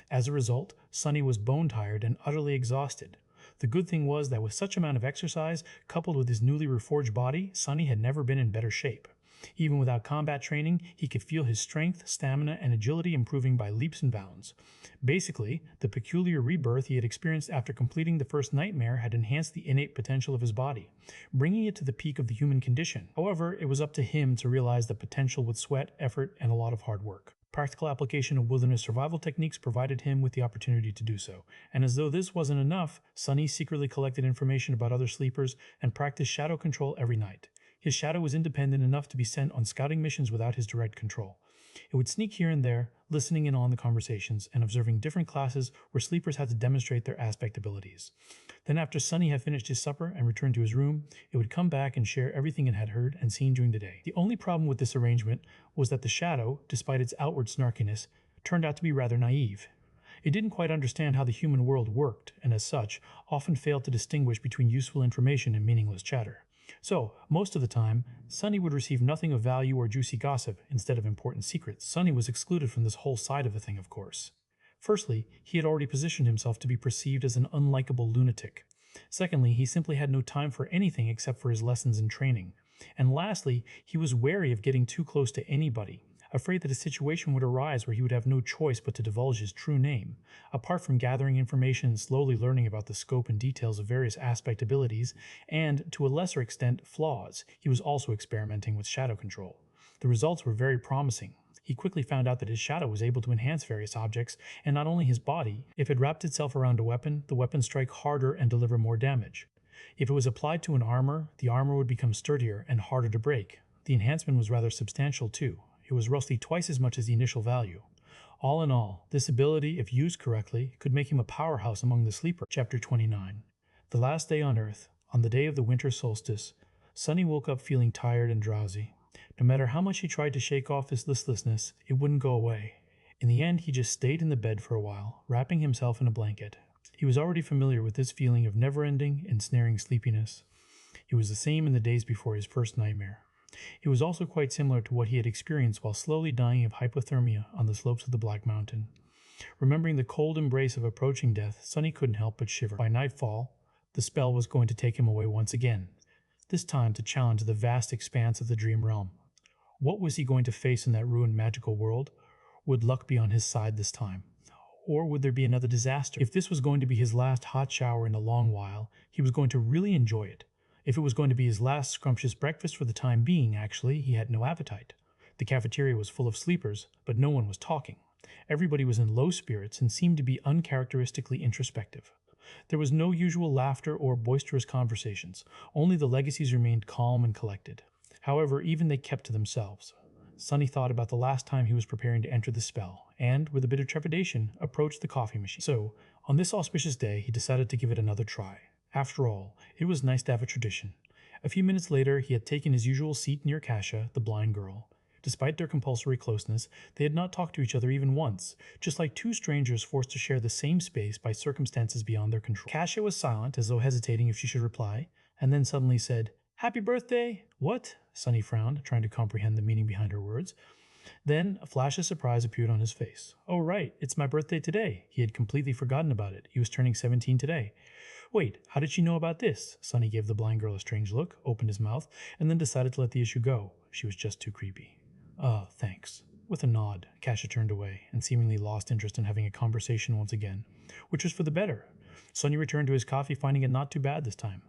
As a result, Sunny was bone-tired and utterly exhausted. The good thing was that with such amount of exercise, coupled with his newly reforged body, Sunny had never been in better shape. Even without combat training, he could feel his strength, stamina, and agility improving by leaps and bounds. Basically, the peculiar rebirth he had experienced after completing the first nightmare had enhanced the innate potential of his body, bringing it to the peak of the human condition. However, it was up to him to realize the potential with sweat, effort, and a lot of hard work. Practical application of wilderness survival techniques provided him with the opportunity to do so, and as though this wasn't enough, Sonny secretly collected information about other sleepers and practiced shadow control every night. His shadow was independent enough to be sent on scouting missions without his direct control. It would sneak here and there, listening in on the conversations and observing different classes where sleepers had to demonstrate their aspect abilities. Then after Sonny had finished his supper and returned to his room, it would come back and share everything it had heard and seen during the day. The only problem with this arrangement was that the shadow, despite its outward snarkiness, turned out to be rather naive. It didn't quite understand how the human world worked, and as such, often failed to distinguish between useful information and meaningless chatter. So, most of the time, Sonny would receive nothing of value or juicy gossip instead of important secrets. Sonny was excluded from this whole side of the thing, of course. Firstly, he had already positioned himself to be perceived as an unlikable lunatic. Secondly, he simply had no time for anything except for his lessons and training. And lastly, he was wary of getting too close to anybody, afraid that a situation would arise where he would have no choice but to divulge his true name. Apart from gathering information and slowly learning about the scope and details of various aspect abilities, and, to a lesser extent, flaws, he was also experimenting with shadow control. The results were very promising. He quickly found out that his shadow was able to enhance various objects, and not only his body. If it wrapped itself around a weapon, the weapon strike harder and deliver more damage. If it was applied to an armor, the armor would become sturdier and harder to break. The enhancement was rather substantial too. It was roughly twice as much as the initial value. All in all, this ability, if used correctly, could make him a powerhouse among the sleepers. Chapter 29. The last day on Earth, on the day of the winter solstice, Sonny woke up feeling tired and drowsy. No matter how much he tried to shake off his listlessness, it wouldn't go away. In the end, he just stayed in the bed for a while, wrapping himself in a blanket. He was already familiar with this feeling of never-ending, ensnaring sleepiness. It was the same in the days before his first nightmare. It was also quite similar to what he had experienced while slowly dying of hypothermia on the slopes of the Black Mountain. Remembering the cold embrace of approaching death, Sonny couldn't help but shiver. By nightfall, the spell was going to take him away once again, this time to challenge the vast expanse of the dream realm. What was he going to face in that ruined magical world? Would luck be on his side this time? Or would there be another disaster? If this was going to be his last hot shower in a long while, he was going to really enjoy it. If it was going to be his last scrumptious breakfast for the time being, actually, he had no appetite. The cafeteria was full of sleepers, but no one was talking. Everybody was in low spirits and seemed to be uncharacteristically introspective. There was no usual laughter or boisterous conversations. Only the legacies remained calm and collected. However, even they kept to themselves. Sonny thought about the last time he was preparing to enter the spell, and, with a bit of trepidation, approached the coffee machine. So, on this auspicious day, he decided to give it another try. After all, it was nice to have a tradition. A few minutes later, he had taken his usual seat near Kasia, the blind girl. Despite their compulsory closeness, they had not talked to each other even once, just like two strangers forced to share the same space by circumstances beyond their control. Kasia was silent, as though hesitating if she should reply, and then suddenly said, "Happy birthday!" "What?" Sonny frowned, trying to comprehend the meaning behind her words. Then a flash of surprise appeared on his face. "Oh right, it's my birthday today." He had completely forgotten about it. He was turning 17 today. "Wait, how did she know about this?" Sonny gave the blind girl a strange look, opened his mouth, and then decided to let the issue go. She was just too creepy. Thanks." With a nod, Kasia turned away, and seemingly lost interest in having a conversation once again, which was for the better. Sonny returned to his coffee, finding it not too bad this time.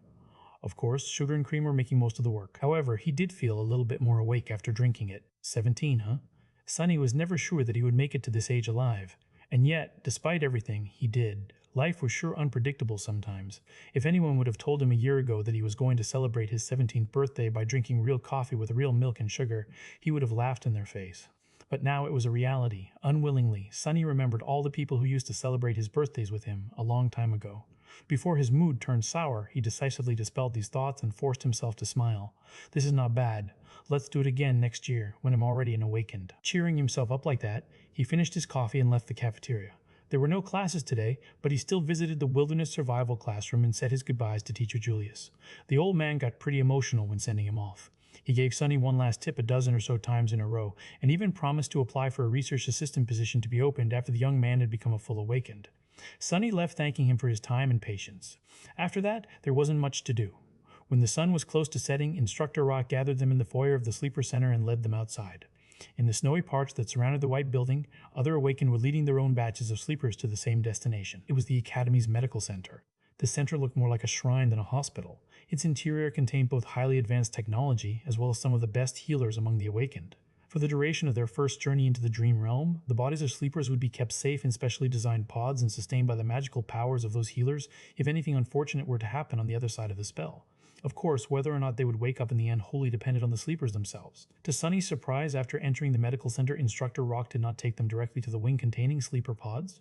Of course, sugar and cream were making most of the work. However, he did feel a little bit more awake after drinking it. 17, huh? Sonny was never sure that he would make it to this age alive. And yet, despite everything, he did. Life was sure unpredictable sometimes. If anyone would have told him a year ago that he was going to celebrate his 17th birthday by drinking real coffee with real milk and sugar, he would have laughed in their face. But now it was a reality. Unwillingly, Sonny remembered all the people who used to celebrate his birthdays with him a long time ago. Before his mood turned sour, he decisively dispelled these thoughts and forced himself to smile. "This is not bad. Let's do it again next year, when I'm already an awakened." Cheering himself up like that, he finished his coffee and left the cafeteria. There were no classes today, but he still visited the wilderness survival classroom and said his goodbyes to Teacher Julius. The old man got pretty emotional when sending him off. He gave Sonny one last tip a dozen or so times in a row, and even promised to apply for a research assistant position to be opened after the young man had become a full awakened. Sonny left thanking him for his time and patience. After that, there wasn't much to do. When the sun was close to setting, Instructor Rock gathered them in the foyer of the Sleeper Center and led them outside. In the snowy parks that surrounded the white building, other Awakened were leading their own batches of sleepers to the same destination. It was the Academy's medical center. The center looked more like a shrine than a hospital. Its interior contained both highly advanced technology as well as some of the best healers among the Awakened. For the duration of their first journey into the Dream Realm, the bodies of sleepers would be kept safe in specially designed pods and sustained by the magical powers of those healers if anything unfortunate were to happen on the other side of the spell. Of course, whether or not they would wake up in the end wholly depended on the sleepers themselves. To Sunny's surprise, after entering the medical center, Instructor Rock did not take them directly to the wing containing sleeper pods.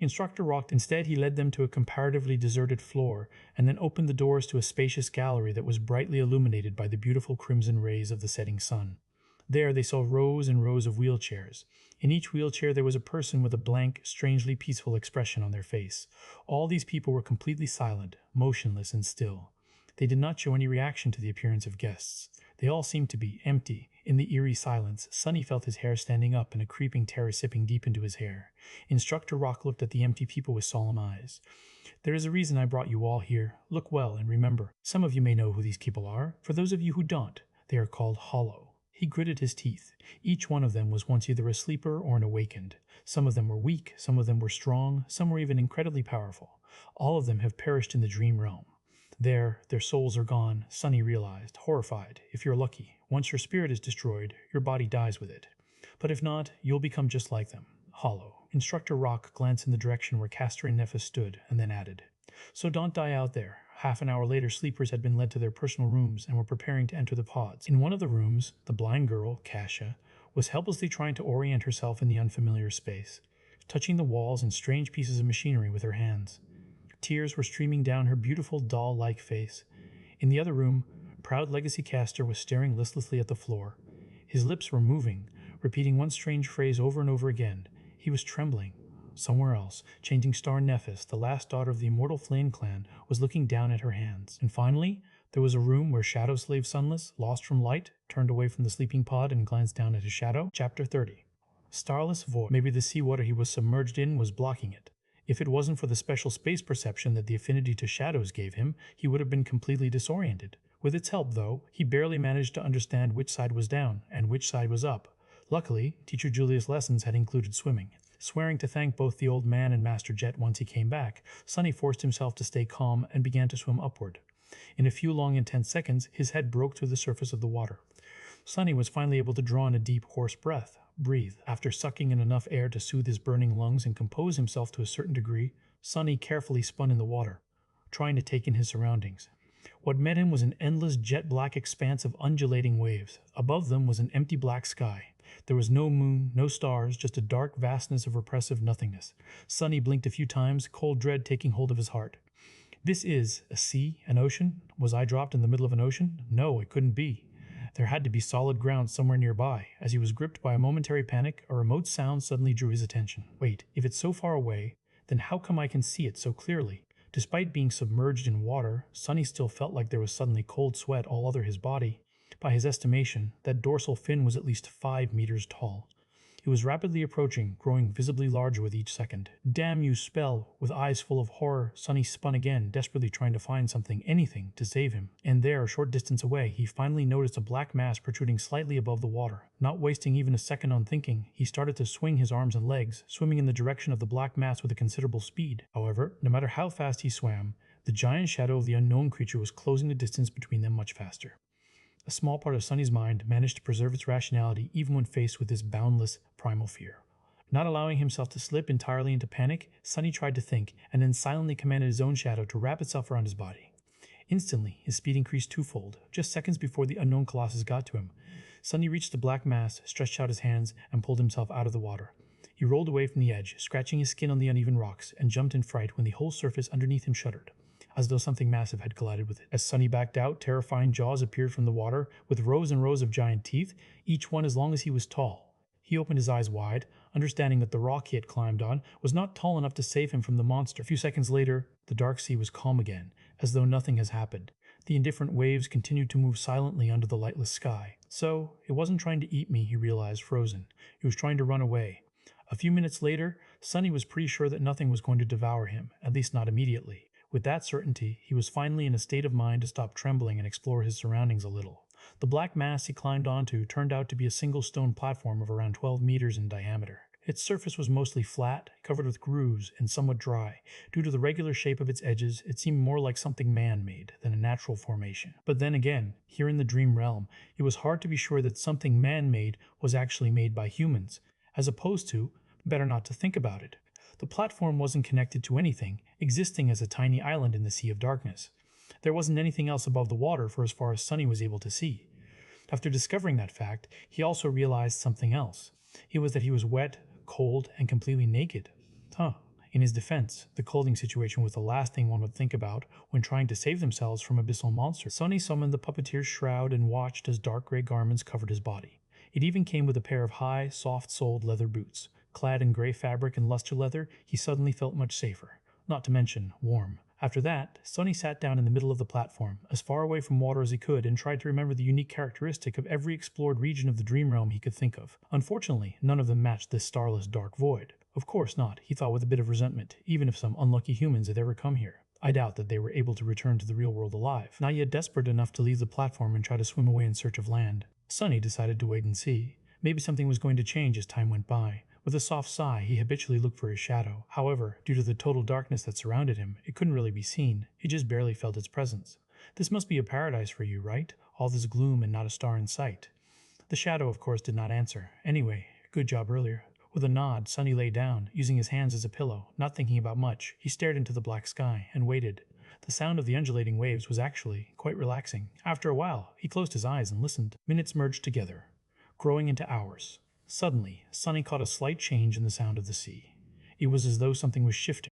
Instructor Rock instead he led them to a comparatively deserted floor and then opened the doors to a spacious gallery that was brightly illuminated by the beautiful crimson rays of the setting sun. There they saw rows and rows of wheelchairs. In each wheelchair there was a person with a blank, strangely peaceful expression on their face. All these people were completely silent, motionless and still. They did not show any reaction to the appearance of guests. They all seemed to be empty. In the eerie silence, Sunny felt his hair standing up and a creeping terror sipping deep into his hair. Instructor Rock looked at the empty people with solemn eyes. "There is a reason I brought you all here. Look well and remember. Some of you may know who these people are. For those of you who don't, they are called Hollow." He gritted his teeth. Each one of them was once either a sleeper or an Awakened. Some of them were weak, some of them were strong, some were even incredibly powerful. All of them have perished in the Dream Realm. There, their souls are gone, Sunny realized, horrified. If you're lucky, once your spirit is destroyed, your body dies with it. But if not, you'll become just like them. Hollow. Instructor Rock glanced in the direction where Castor and Nephis stood, and then added, "So don't die out there." Half an hour later, sleepers had been led to their personal rooms and were preparing to enter the pods. In one of the rooms, the blind girl, Kasia, was helplessly trying to orient herself in the unfamiliar space, touching the walls and strange pieces of machinery with her hands. Tears were streaming down her beautiful doll-like face. In the other room, proud Legacy Castor was staring listlessly at the floor. His lips were moving, repeating one strange phrase over and over again. He was trembling. Somewhere else, Changing Star Nephis, the last daughter of the immortal Flame clan, was looking down at her hands. And finally, there was a room where Shadow Slave Sunless, lost from light, turned away from the sleeping pod and glanced down at his shadow. Chapter 30. Starless void. Maybe the seawater he was submerged in was blocking it. If it wasn't for the special space perception that the affinity to shadows gave him, he would have been completely disoriented. With its help, though, he barely managed to understand which side was down and which side was up. Luckily, Teacher Julia's lessons had included swimming. Swearing to thank both the old man and Master Jet once he came back, Sunny forced himself to stay calm and began to swim upward. In a few long, intense seconds, his head broke through the surface of the water. Sunny was finally able to draw in a deep, hoarse breath. Breathe. After sucking in enough air to soothe his burning lungs and compose himself to a certain degree, Sunny carefully spun in the water, trying to take in his surroundings. What met him was an endless jet-black expanse of undulating waves. Above them was an empty black sky. There was no moon, no stars, just a dark vastness of repressive nothingness. Sunny blinked a few times, cold dread taking hold of his heart. This is a sea, an ocean? Was I dropped in the middle of an ocean? No, it couldn't be. There had to be solid ground somewhere nearby. As he was gripped by a momentary panic, a remote sound suddenly drew his attention. Wait, if it's so far away, then how come I can see it so clearly? Despite being submerged in water, Sunny still felt like there was suddenly cold sweat all over his body. By his estimation, that dorsal fin was at least 5 meters tall. It was rapidly approaching, growing visibly larger with each second. "Damn you, spell!" With eyes full of horror, Sunny spun again, desperately trying to find something, anything, to save him. And there, a short distance away, he finally noticed a black mass protruding slightly above the water. Not wasting even a second on thinking, he started to swing his arms and legs, swimming in the direction of the black mass with a considerable speed. However, no matter how fast he swam, the giant shadow of the unknown creature was closing the distance between them much faster. A small part of Sunny's mind managed to preserve its rationality even when faced with this boundless, primal fear. Not allowing himself to slip entirely into panic, Sunny tried to think, and then silently commanded his own shadow to wrap itself around his body. Instantly, his speed increased twofold, just seconds before the unknown colossus got to him. Sunny reached the black mass, stretched out his hands, and pulled himself out of the water. He rolled away from the edge, scratching his skin on the uneven rocks, and jumped in fright when the whole surface underneath him shuddered, as though something massive had collided with it. As Sunny backed out, terrifying jaws appeared from the water, with rows and rows of giant teeth, each one as long as he was tall. He opened his eyes wide, understanding that the rock he had climbed on was not tall enough to save him from the monster. A few seconds later, the dark sea was calm again, as though nothing has happened. The indifferent waves continued to move silently under the lightless sky. So, it wasn't trying to eat me, he realized, frozen. It was trying to run away. A few minutes later, Sunny was pretty sure that nothing was going to devour him, at least not immediately. With that certainty, he was finally in a state of mind to stop trembling and explore his surroundings a little. The black mass he climbed onto turned out to be a single stone platform of around 12 meters in diameter. Its surface was mostly flat, covered with grooves, and somewhat dry. Due to the regular shape of its edges, it seemed more like something man-made than a natural formation. But then again, here in the dream realm, it was hard to be sure that something man-made was actually made by humans, as opposed to, better not to think about it. The platform wasn't connected to anything, existing as a tiny island in the Sea of Darkness. There wasn't anything else above the water for as far as Sunny was able to see. After discovering that fact, he also realized something else. It was that he was wet, cold, and completely naked. In his defense, the clothing situation was the last thing one would think about when trying to save themselves from abyssal monsters. Sunny summoned the puppeteer's shroud and watched as dark gray garments covered his body. It even came with a pair of high, soft-soled leather boots. Clad in gray fabric and luster leather, he suddenly felt much safer, not to mention warm. After that, Sunny sat down in the middle of the platform, as far away from water as he could, and tried to remember the unique characteristic of every explored region of the dream realm he could think of. Unfortunately, none of them matched this starless dark void. Of course not, he thought with a bit of resentment, even if some unlucky humans had ever come here. I doubt that they were able to return to the real world alive, not yet desperate enough to leave the platform and try to swim away in search of land. Sunny decided to wait and see. Maybe something was going to change as time went by. With a soft sigh, he habitually looked for his shadow. However, due to the total darkness that surrounded him, it couldn't really be seen. He just barely felt its presence. This must be a paradise for you, right? All this gloom and not a star in sight. The shadow, of course, did not answer. Anyway, good job earlier. With a nod, Sunny lay down, using his hands as a pillow. Not thinking about much, he stared into the black sky and waited. The sound of the undulating waves was actually quite relaxing. After a while, he closed his eyes and listened. Minutes merged together, growing into hours. Suddenly, Sunny caught a slight change in the sound of the sea. It was as though something was shifting.